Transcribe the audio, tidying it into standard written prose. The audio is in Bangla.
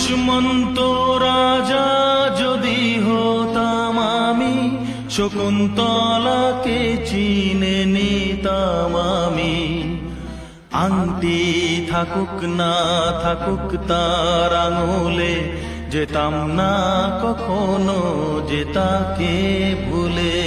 দুষ্মন্ত রাজা যদি হতাম আমি, শকুন্তলাকে চিনে নিতাম আমি। আংটি থাকুক না থাকুক তার আঙুলে, যেতাম না কখনো যে তাকে ভুলে।